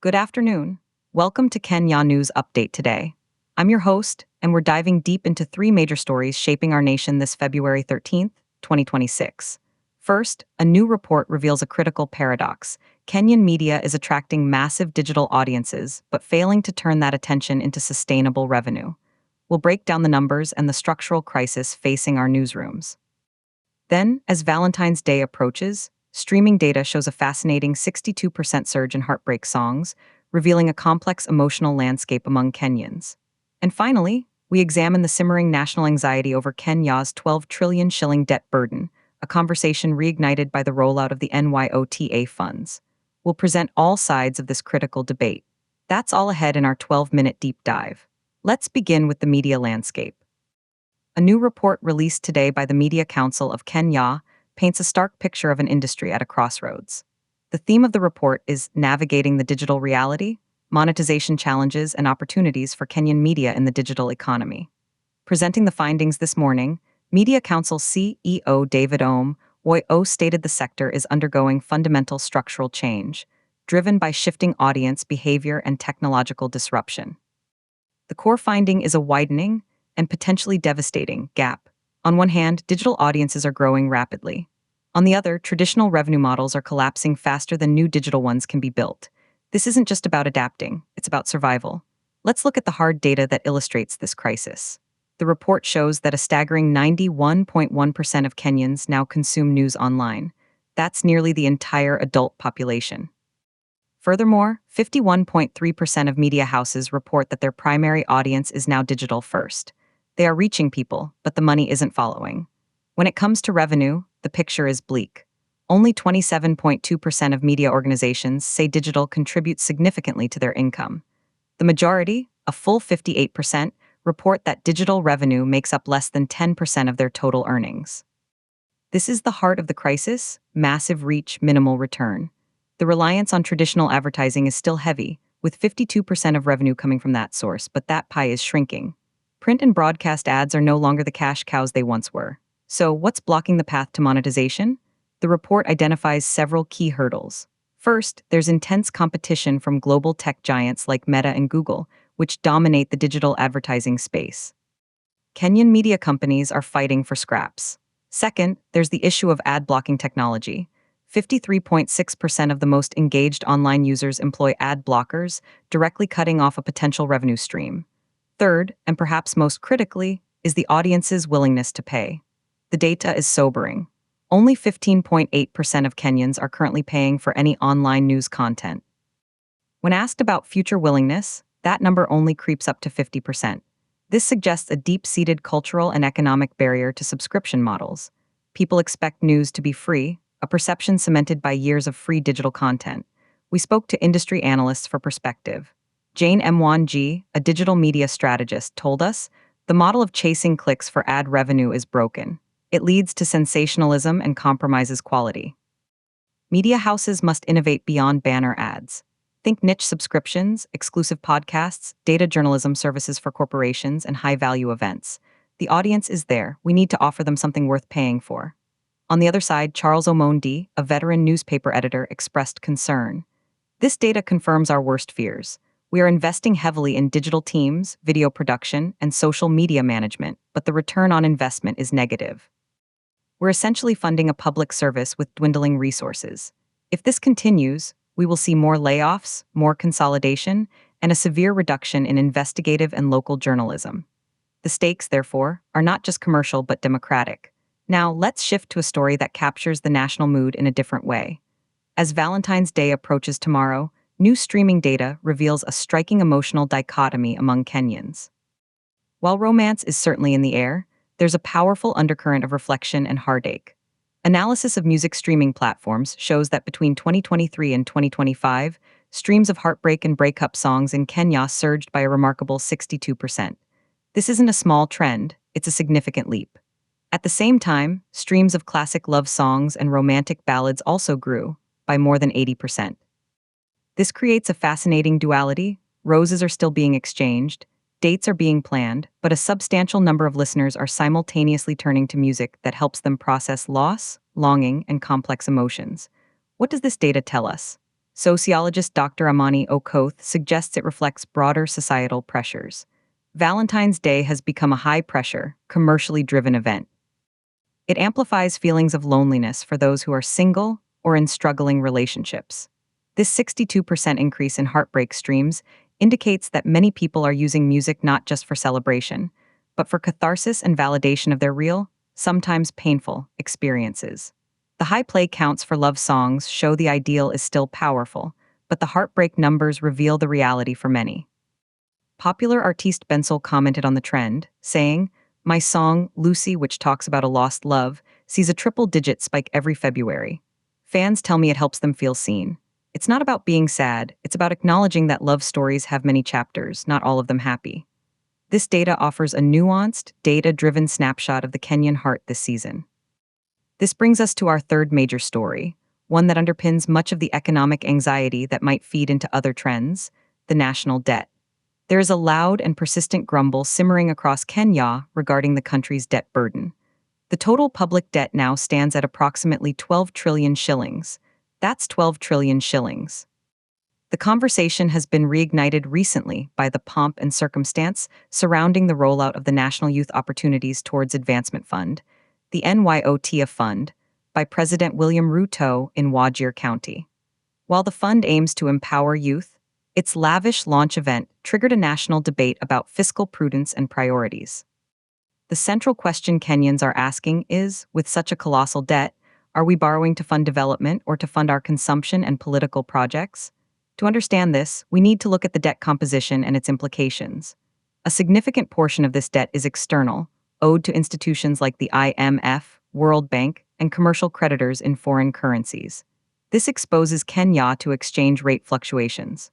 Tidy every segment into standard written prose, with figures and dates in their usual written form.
Good afternoon. Welcome to Kenya News Update today. I'm your host, and we're diving deep into three major stories shaping our nation this February 13th, 2026. First, a new report reveals a critical paradox. Kenyan media is attracting massive digital audiences, but failing to turn that attention into sustainable revenue. We'll break down the numbers and the structural crisis facing our newsrooms. Then, as Valentine's Day approaches, streaming data shows a fascinating 62% surge in heartbreak songs, revealing a complex emotional landscape among Kenyans. And finally, we examine the simmering national anxiety over Kenya's 12 trillion shilling debt burden, a conversation reignited by the rollout of the NYOTA funds. We'll present all sides of this critical debate. That's all ahead in our 12-minute deep dive. Let's begin with the media landscape. A new report released today by the Media Council of Kenya paints a stark picture of an industry at a crossroads. The theme of the report is Navigating the Digital Reality, Monetization Challenges and Opportunities for Kenyan Media in the Digital Economy. Presenting the findings this morning, Media Council CEO David Woyo stated the sector is undergoing fundamental structural change, driven by shifting audience behavior and technological disruption. The core finding is a widening, and potentially devastating gap. On one hand, digital audiences are growing rapidly. On the other, traditional revenue models are collapsing faster than new digital ones can be built. This isn't just about adapting, it's about survival. Let's look at the hard data that illustrates this crisis. The report shows that a staggering 91.1% of Kenyans now consume news online. That's nearly the entire adult population. Furthermore, 51.3% of media houses report that their primary audience is now digital first. They are reaching people, but the money isn't following. When it comes to revenue, the picture is bleak. Only 27.2% of media organizations say digital contributes significantly to their income. The majority, a full 58%, report that digital revenue makes up less than 10% of their total earnings. This is the heart of the crisis: massive reach, minimal return. The reliance on traditional advertising is still heavy, with 52% of revenue coming from that source, but that pie is shrinking. Print and broadcast ads are no longer the cash cows they once were. So, what's blocking the path to monetization? The report identifies several key hurdles. First, there's intense competition from global tech giants like Meta and Google, which dominate the digital advertising space. Kenyan media companies are fighting for scraps. Second, there's the issue of ad blocking technology. 53.6% of the most engaged online users employ ad blockers, directly cutting off a potential revenue stream. Third, and perhaps most critically, is the audience's willingness to pay. The data is sobering. Only 15.8% of Kenyans are currently paying for any online news content. When asked about future willingness, that number only creeps up to 50%. This suggests a deep-seated cultural and economic barrier to subscription models. People expect news to be free, a perception cemented by years of free digital content. We spoke to industry analysts for perspective. Jane Mwangi, a digital media strategist, told us, the model of chasing clicks for ad revenue is broken. It leads to sensationalism and compromises quality. Media houses must innovate beyond banner ads. Think niche subscriptions, exclusive podcasts, data journalism services for corporations, and high-value events. The audience is there. We need to offer them something worth paying for. On the other side, Charles Omondi, a veteran newspaper editor, expressed concern. This data confirms our worst fears. We are investing heavily in digital teams, video production, and social media management, but the return on investment is negative. We're essentially funding a public service with dwindling resources. If this continues, we will see more layoffs, more consolidation, and a severe reduction in investigative and local journalism. The stakes, therefore, are not just commercial but democratic. Now, let's shift to a story that captures the national mood in a different way. As Valentine's Day approaches tomorrow, new streaming data reveals a striking emotional dichotomy among Kenyans. While romance is certainly in the air, there's a powerful undercurrent of reflection and heartache. Analysis of music streaming platforms shows that between 2023 and 2025, streams of heartbreak and breakup songs in Kenya surged by a remarkable 62%. This isn't a small trend, it's a significant leap. At the same time, streams of classic love songs and romantic ballads also grew, by more than 80%. This creates a fascinating duality. Roses are still being exchanged, dates are being planned, but a substantial number of listeners are simultaneously turning to music that helps them process loss, longing, and complex emotions. What does this data tell us? Sociologist Dr. Amani Okoth suggests it reflects broader societal pressures. Valentine's Day has become a high-pressure, commercially driven event. It amplifies feelings of loneliness for those who are single or in struggling relationships. This 62% increase in heartbreak streams indicates that many people are using music not just for celebration, but for catharsis and validation of their real, sometimes painful, experiences. The high play counts for love songs show the ideal is still powerful, but the heartbreak numbers reveal the reality for many. Popular artiste Bensol commented on the trend, saying, "My song, Lucy, which talks about a lost love, sees a triple-digit spike every February. Fans tell me it helps them feel seen. It's not about being sad, it's about acknowledging that love stories have many chapters, not all of them happy." This data offers a nuanced, data-driven snapshot of the Kenyan heart this season. This brings us to our third major story, one that underpins much of the economic anxiety that might feed into other trends: the national debt. There is a loud and persistent grumble simmering across Kenya regarding the country's debt burden. The total public debt now stands at approximately 12 trillion shillings. That's 12 trillion shillings. The conversation has been reignited recently by the pomp and circumstance surrounding the rollout of the National Youth Opportunities Towards Advancement Fund, the NYOTF Fund, by President William Ruto in Wajir County. While the fund aims to empower youth, its lavish launch event triggered a national debate about fiscal prudence and priorities. The central question Kenyans are asking is, with such a colossal debt, are we borrowing to fund development or to fund our consumption and political projects? To understand this, we need to look at the debt composition and its implications. A significant portion of this debt is external, owed to institutions like the IMF, World Bank, and commercial creditors in foreign currencies. This exposes Kenya to exchange rate fluctuations.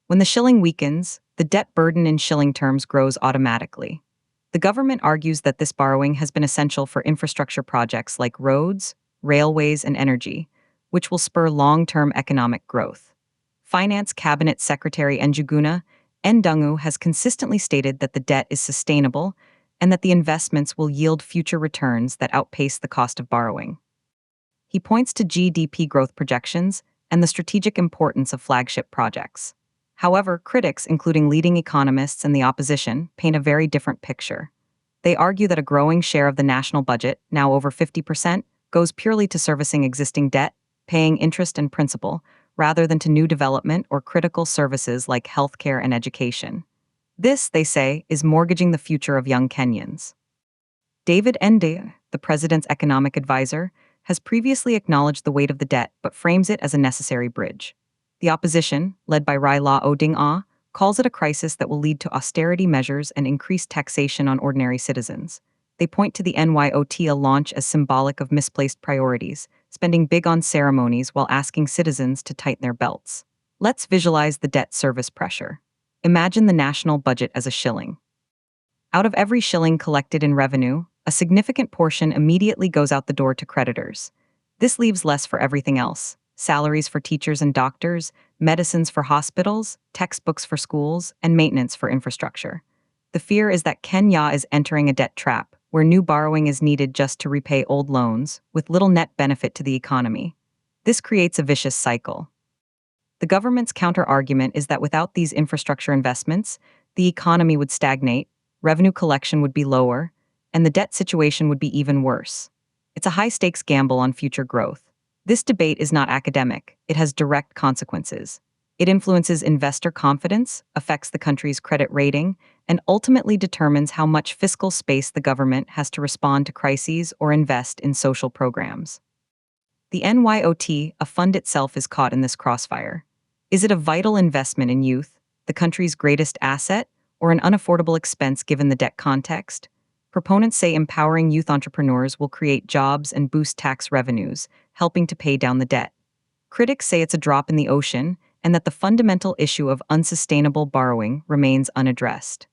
When the shilling weakens, the debt burden in shilling terms grows automatically. The government argues that this borrowing has been essential for infrastructure projects like roads, railways, and energy, which will spur long-term economic growth. Finance Cabinet Secretary Njuguna Ndungu has consistently stated that the debt is sustainable and that the investments will yield future returns that outpace the cost of borrowing. He points to GDP growth projections and the strategic importance of flagship projects. However, critics, including leading economists and the opposition, paint a very different picture. They argue that a growing share of the national budget, now over 50%, goes purely to servicing existing debt, paying interest and principal, rather than to new development or critical services like healthcare and education. This, they say, is mortgaging the future of young Kenyans. David Ende, the president's economic advisor, has previously acknowledged the weight of the debt but frames it as a necessary bridge. The opposition, led by Raila Odinga, calls it a crisis that will lead to austerity measures and increased taxation on ordinary citizens. They point to the NYOTA launch as symbolic of misplaced priorities, spending big on ceremonies while asking citizens to tighten their belts. Let's visualize the debt service pressure. Imagine the national budget as a shilling. Out of every shilling collected in revenue, a significant portion immediately goes out the door to creditors. This leaves less for everything else: salaries for teachers and doctors, medicines for hospitals, textbooks for schools, and maintenance for infrastructure. The fear is that Kenya is entering a debt trap, where new borrowing is needed just to repay old loans, with little net benefit to the economy. This creates a vicious cycle. The government's counter-argument is that without these infrastructure investments, the economy would stagnate, revenue collection would be lower, and the debt situation would be even worse. It's a high-stakes gamble on future growth. This debate is not academic, it has direct consequences. It influences investor confidence, affects the country's credit rating, and ultimately determines how much fiscal space the government has to respond to crises or invest in social programs. The NYOT, a fund itself, is caught in this crossfire. Is it a vital investment in youth, the country's greatest asset, or an unaffordable expense given the debt context? Proponents say empowering youth entrepreneurs will create jobs and boost tax revenues, helping to pay down the debt. Critics say it's a drop in the ocean and that the fundamental issue of unsustainable borrowing remains unaddressed.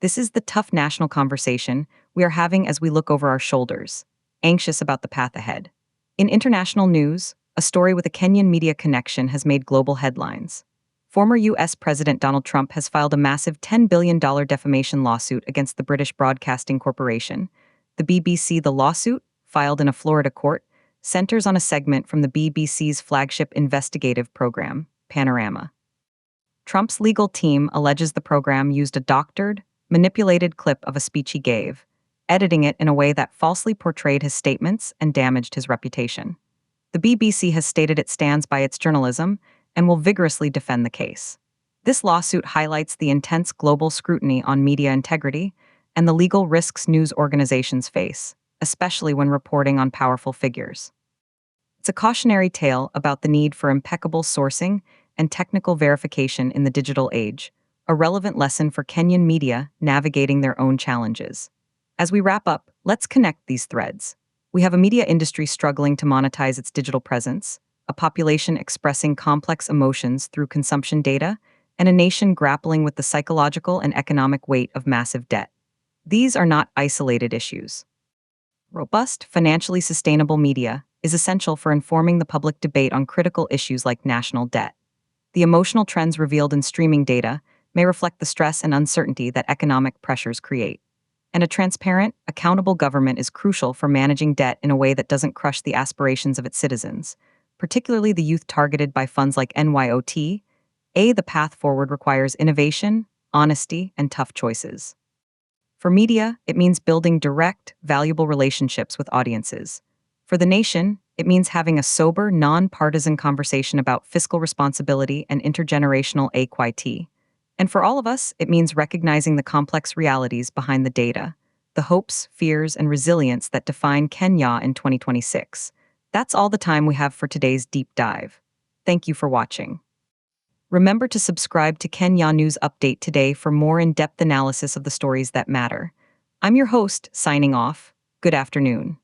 This is the tough national conversation we are having as we look over our shoulders, anxious about the path ahead. In international news, a story with a Kenyan media connection has made global headlines. Former U.S. President Donald Trump has filed a massive $10 billion defamation lawsuit against the British Broadcasting Corporation, the BBC. The lawsuit, filed in a Florida court, centers on a segment from the BBC's flagship investigative program, Panorama. Trump's legal team alleges the program used a doctored, manipulated clip of a speech he gave, editing it in a way that falsely portrayed his statements and damaged his reputation. The BBC has stated it stands by its journalism and will vigorously defend the case. This lawsuit highlights the intense global scrutiny on media integrity and the legal risks news organizations face, especially when reporting on powerful figures. It's a cautionary tale about the need for impeccable sourcing and technical verification in the digital age, a relevant lesson for Kenyan media navigating their own challenges. As we wrap up, let's connect these threads. We have a media industry struggling to monetize its digital presence, a population expressing complex emotions through consumption data, and a nation grappling with the psychological and economic weight of massive debt. These are not isolated issues. Robust, financially sustainable media is essential for informing the public debate on critical issues like national debt. The emotional trends revealed in streaming data may reflect the stress and uncertainty that economic pressures create. And a transparent, accountable government is crucial for managing debt in a way that doesn't crush the aspirations of its citizens, particularly the youth targeted by funds like NYOT. The path forward requires innovation, honesty, and tough choices. For media, it means building direct, valuable relationships with audiences. For the nation, it means having a sober, non-partisan conversation about fiscal responsibility and intergenerational equity. And for all of us, it means recognizing the complex realities behind the data, the hopes, fears, and resilience that define Kenya in 2026. That's all the time we have for today's deep dive. Thank you for watching. Remember to subscribe to Kenya News Update today for more in-depth analysis of the stories that matter. I'm your host, signing off. Good afternoon.